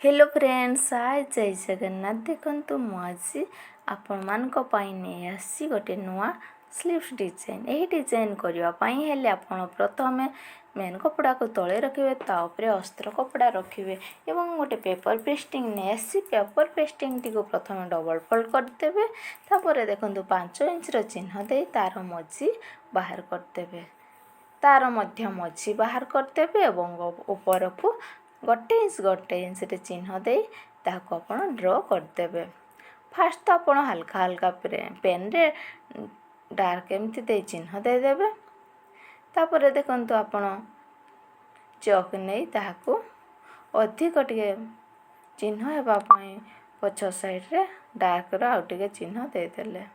Hello friends, आज जय जगन्नाथ। देखो मुझे आपण मान नहीं आसी गोटे नुआ स्लीव्स डिजाइन। यही डिजाइन करने हेले आपण प्रथम मेन कपड़ा को तले रखिए, ताऊपर अस्त्र कपड़ा रखिए एवं गोटे पेपर पेस्टिंग नहीं आसी पेपर पेस्टिंग टी को प्रथम डबल फोल्ड करदे। तापर देखो 5 इंच चिन्ह दे तार मझी बाहर करदे, तार मध्य मझी बाहर करदे एवं ऊपर को गोटे इंच चिन्ह दे ताको आपण ड्र करदे। फास्ट तो आप हल्का हल्का पेन रे डार्क एमती दे चिन्ह देदेवे। तापर देखंतु आपण चक नहीं ताहाको अधिक टिके चिन्ह हेबा पई पछ साइड रे डार्क रो आउ टिके चिन्ह देदेले।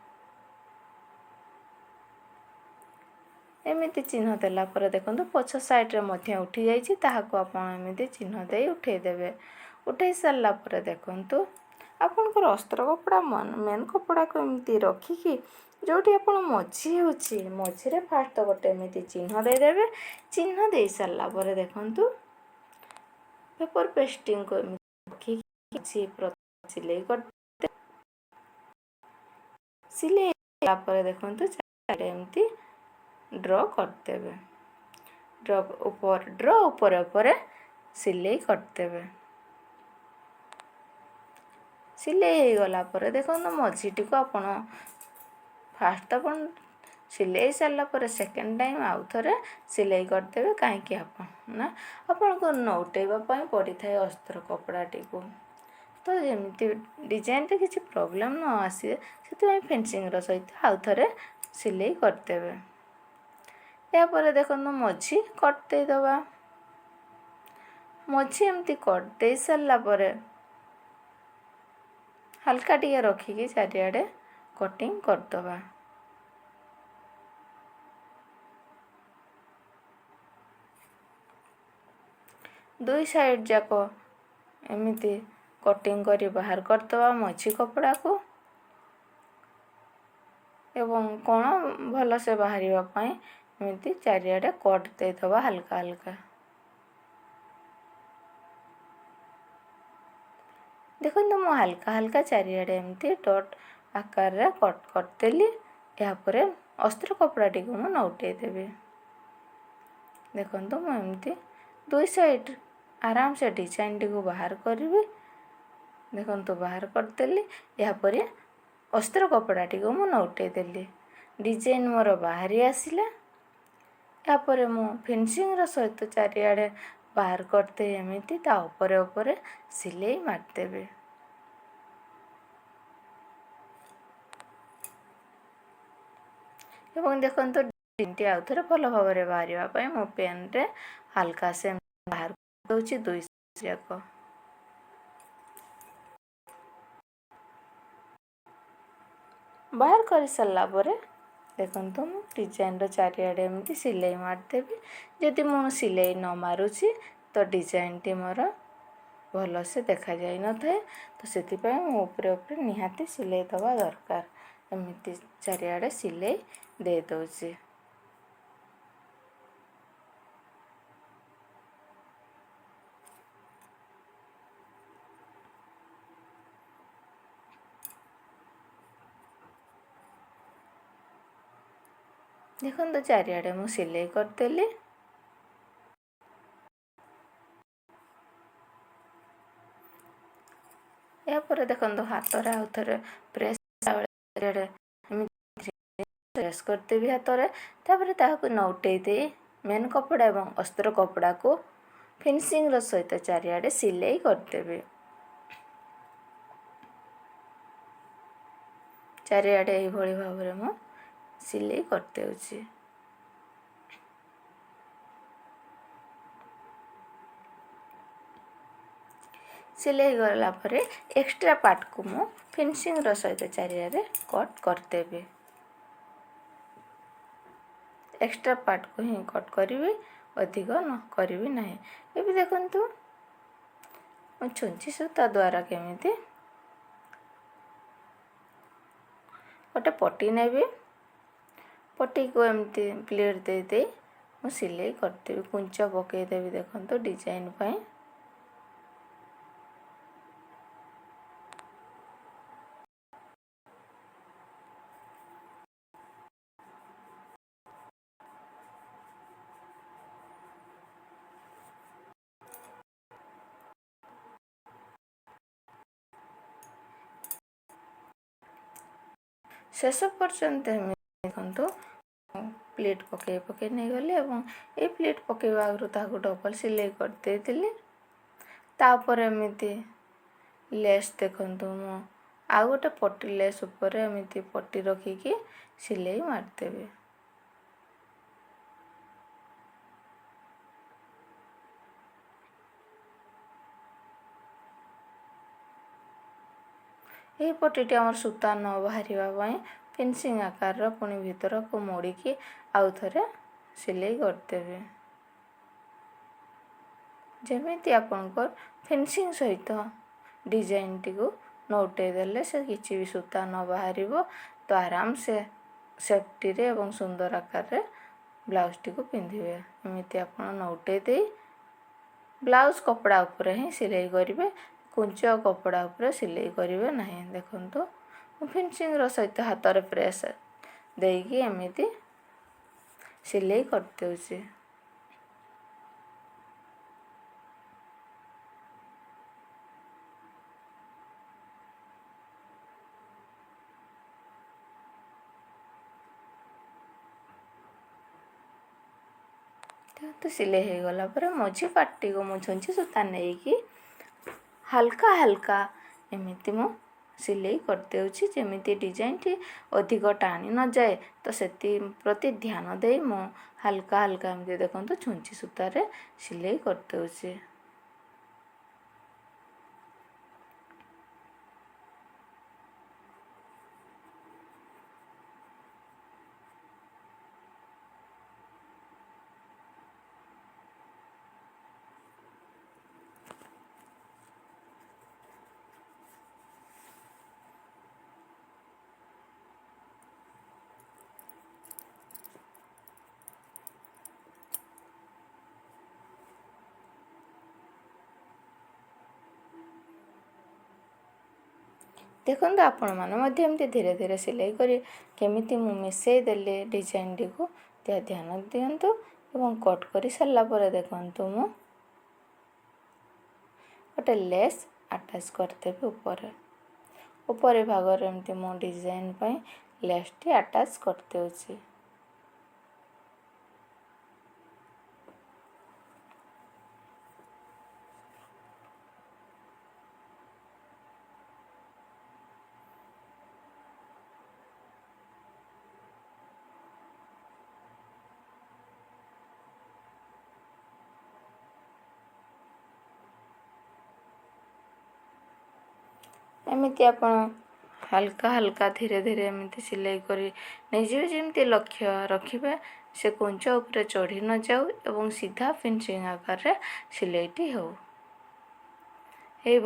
एमिति चिन्ह देला पर देखंतु पछ साइड रे मध्य उठी जाइछि, ताहाको आपण एमिति चिन्ह देई उठेई देबे। उठेई सारला पर देखंतु आपणकर अस्त्र कपड़ा मेन कपड़ा को एमती रखिकी जोटी आपण मझी होछि मझी फास्ट गोटे एमती चिन्ह देदेवे। चिन्ह दे सारला पर देखंतु पेपर पेस्टिंग को एमती सिलाई करते। सिलाई पर देखंतु एमती ड्र करदेवे। ड्र ऊपर ऊपर सिलाई करदेवे। सिलाई गला पर देखो मझीटी को आपण फास्ट अपन सिलाई सारा पर सेकेंड टाइम आउ थे सिलाई करदे। कहीं ना आपन को नौटेवा पड़ी थाए अस्त्र कपड़ाटी को, तो जमी डिजाइन रे किसी प्रॉब्लम न आसे से फेंसिंग सहित आउ थे सिलाई करदे। यापर देखो मझी कट देदबा। मझी एमती कट दे सारा पर हल्का टिके रखिकी चारिआडे कटिंग करदबा। दुई साइड जाक एमती कटिंग करी बाहर करदबा मझी कपड़ा को एवं कोण भल से बाहर एमती चारिआडे कट देदबा हल्का हल्का। देखो मु हल्का हल्का चारिआडे एमती डॉट आकार रे कट करदेली। यापर अस्त्र कपड़ाटी को मु नौटे देबी। देखो मुझे दुई साइड आराम से डिजाइन टी को बाहर करी। देखो बाहर करदेली। यापर अस्त्र कपड़ाटी को मु नौटे देली। डिजाइन मोर बाहरी आसिला। यापर मु फिनिशिंग सहित चारिआडे बाहर करदे एमती ता ऊपर ऊपर सिलाई मारदेबे। एवं देखो डिजाइन आउ थे भल भाव में बाहर मो पेन रे हल्का से बाहर दूसरी दुई जाक। बाहर कर सारा पर देखो डिजाइन चारिआडे एमती सिलाई मारदेवी। जदि मु सिलाई न मारुची तो डिजाइन टी मोर भल से देखा जाई न थाए, तो से ऊपर ऊपर निहाती सिलाई दबा दरकार। एमती चारिआडे सिलाई दे दउची। देखो चारिआडे मु सिलाई करदेली। यापर देखो हाथ रे आउ थे प्रेस प्रेस करदेवी हाथ रे। तापर ताहाको नौटे दे मेन कपड़ा एवं अस्त्र कपड़ा को फिनिशिंग सहित चारिआडे सिलाई करदेवी। चारिआडे यही भाव में मु सिलाई करदेउची। सिलाई गला पर एक्स्ट्रा पार्ट को मु फिनिशिंग सहित चारिआडे कट करदेवी। एक्स्ट्रा पार्ट को ही कट करी, अधिक न करी ना। ये देखु छुंची सूता द्वारा केमिति गोटे पट्टी नेबी। पट्टी को एमती प्लेट दे दे मु सिलाई करदेवी। कुंच पकईदेवी। देखो डिजाइन पाई ଶେଷ ପର୍ଯ୍ୟନ୍ତ ଏମିତି ଦେଖନ୍ତୁ ପ୍ଲେଟ୍ ପକାଇ ନେଇଗଲି ଏବଂ ଏଇ ପ୍ଲେଟ୍ ପକାଇବା ଆଗରୁ ତାହାକୁ ଡବଲ୍ ସିଲେଇ କରିଦେଇଥିଲି। ତାପରେ ଏମିତି ଲେସ୍ ଦେଖନ୍ତୁ ମୁଁ ଆଉ ଗୋଟେ ପଟି ଲେସ୍ ଉପରେ ଏମିତି ପଟି ରଖିକି ସିଲେଇ ମାରିଦେବି। ଏହି ପଟିଟି ଆମର ସୂତା ନ ବାହାରିବା ପାଇଁ ଫିନିସିଂ ଆକାରର ପୁଣି ଭିତରକୁ ମୋଡ଼ିକି ଆଉ ଥରେ ସିଲେଇ କରିଦେବେ। ଯେମିତି ଆପଣଙ୍କର ଫିନିସିଂ ସହିତ ଡିଜାଇନଟିକୁ ନଉଟେଇ ଦେଲେ ସେ କିଛି ବି ସୂତା ନ ବାହାରିବ, ତ ଆରାମସେ ସେଫ୍ଟିରେ ଏବଂ ସୁନ୍ଦର ଆକାରରେ ବ୍ଲାଉଜଟିକୁ ପିନ୍ଧିବେ। ଏମିତି ଆପଣ ନଉଟେଇ ଦେଇ ବ୍ଲାଉଜ କପଡ଼ା ଉପରେ ହିଁ ସିଲେଇ କରିବେ, କୁଞ୍ଚ କପଡ଼ା ଉପରେ ସିଲେଇ କରିବେ ନାହିଁ। ଦେଖନ୍ତୁ ମୁଁ ଫିନିସିଂର ସହିତ ହାତରେ ପ୍ରେସ୍ ଦେଇକି ଏମିତି ସିଲେଇ କରିଦେଉଛି। ତ ସିଲେଇ ହେଇଗଲା ପରେ ମଝି ପାଟିକୁ ମୁଁ ଛୁଞ୍ଚି ସୂତା ନେଇକି ହାଲକା ଏମିତି ମୁଁ ସିଲେଇ କରିଦେଉଛି, ଯେମିତି ଡିଜାଇନଟି ଅଧିକ ଟାଣି ନଯାଏ। ତ ସେଥିପ୍ରତି ଧ୍ୟାନ ଦେଇ ମୁଁ ହାଲକା ଏମିତି ଦେଖନ୍ତୁ ଛୁଞ୍ଚି ସୂତାରେ ସିଲେଇ କରିଦେଉଛି। ଦେଖନ୍ତୁ ଆପଣମାନେ ମଧ୍ୟ ଏମିତି ଧୀରେ ଧୀରେ ସିଲେଇ କରି କେମିତି ମୁଁ ମିଶାଇ ଦେଲି ଡିଜାଇନଟିକୁ ଧ୍ୟାନ ଦିଅନ୍ତୁ। ଏବଂ କଟ୍ କରି ସାରିଲା ପରେ ଦେଖନ୍ତୁ ମୁଁ ଗୋଟେ ଲେସ୍ ଆଟାଚ୍ କରିଦେବି ଉପର ଭାଗରେ ଏମିତି ମୁଁ ଡିଜାଇନ ପାଇଁ ଲେସ୍ଟି ଆଟାଚ୍ କରିଦେଉଛି। ଏମିତି ଆପଣ ହାଲକା ଧୀରେ ଧୀରେ ଏମିତି ସିଲେଇ କରି ନେଇଯିବେ, ଯେମିତି ଲକ୍ଷ୍ୟ ରଖିବେ ସେ କୁଞ୍ଚ ଉପରେ ଚଢ଼ି ନଯାଉ ଏବଂ ସିଧା ଫିନିସିଂ ଆକାରରେ ସିଲେଇଟି ହେଉ। ଏହି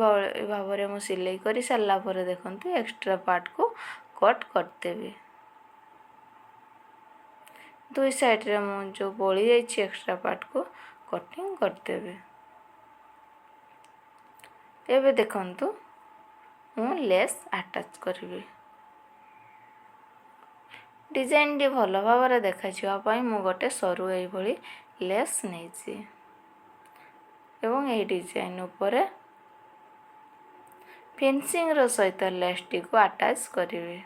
ଭାବରେ ମୁଁ ସିଲେଇ କରି ସାରିଲା ପରେ ଦେଖନ୍ତୁ ଏକ୍ସଟ୍ରା ପାର୍ଟକୁ କଟ୍ କରିଦେବି। ଦୁଇ ସାଇଡ଼ରେ ମୁଁ ଯେଉଁ ବଳି ଯାଇଛି ଏକ୍ସଟ୍ରା ପାର୍ଟକୁ କଟିଂ କରିଦେବି। ଏବେ ଦେଖନ୍ତୁ ମୁଁ ଲେସ୍ ଆଟାଚ୍ କରିବି। ଡିଜାଇନଟି ଭଲ ଭାବରେ ଦେଖାଯିବା ପାଇଁ ମୁଁ ଗୋଟେ ସରୁ ଏଇଭଳି ଲେସ୍ ନେଇଛି ଏବଂ ଏହି ଡିଜାଇନ ଉପରେ ଫିନିସିଂର ସହିତ ଲେସ୍ଟିକୁ ଆଟାଚ୍ କରିବି।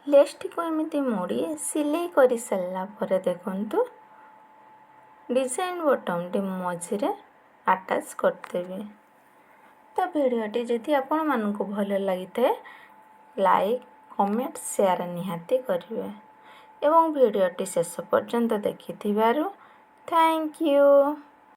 ଲେସ୍ଟିକୁ ଏମିତି ମୋଡ଼ି ସିଲେଇ କରିସାରିଲା ପରେ ଦେଖନ୍ତୁ ଡିଜାଇନ ବଟମଟି ମଝିରେ ଆଟାଚ୍ କରିଦେବି। ତ ଭିଡ଼ିଓଟି ଯଦି ଆପଣମାନଙ୍କୁ ଭଲ ଲାଗିଥାଏ ଲାଇକ୍ କମେଣ୍ଟ ସେୟାର ନିହାତି କରିବେ। ଏବଂ ଭିଡ଼ିଓଟି ଶେଷ ପର୍ଯ୍ୟନ୍ତ ଦେଖିଥିବାରୁ ଥ୍ୟାଙ୍କ ୟୁ।